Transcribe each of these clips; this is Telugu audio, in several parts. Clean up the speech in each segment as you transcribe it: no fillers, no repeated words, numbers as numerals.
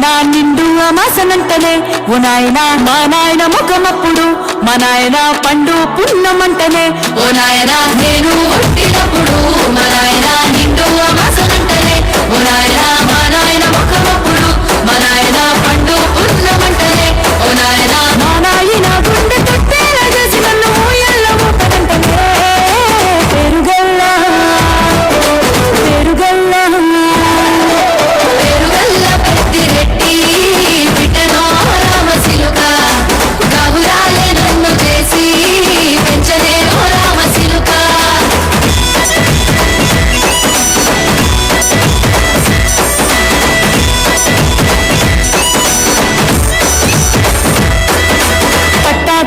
నాయన నిండు అమాసనంటనే ఓ నాయన మా నాయన ముఖమప్పుడు మా నాయన పండు పున్నమంటనే ఓ నాయన నేను ఒట్టినప్పుడు మా నాయన నిండు అమాసనంటనే ఓ నాయన మా నాయన ముఖమప్పుడు మా నాయన పండు పున్నమంటనే ఓ నాయన మా నాయన గుండె తట్టేలా చేసి నన్ను ఊయల్ల ఊపనంటనే పెరుగల్లా పెరుగల్లా పెరుగల్ల పెద్దిరెడ్డి బిడ్డనో రామశిలుక గౌరాలే నన్ను చేసి పెంచనే ఓ రామశిలుక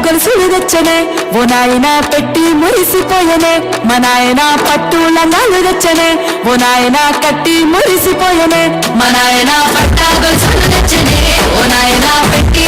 గొలుసులు తెచ్చనే ఓ నాయన పెట్టి మురిసిపోయనే మా నాయన పట్టు లంగాలు తెచ్చనే ఓ నాయన కట్టి మురిసిపోయనే మా నాయన పట్టా గొలుసులు తెచ్చనే ఓ నాయన పెట్టి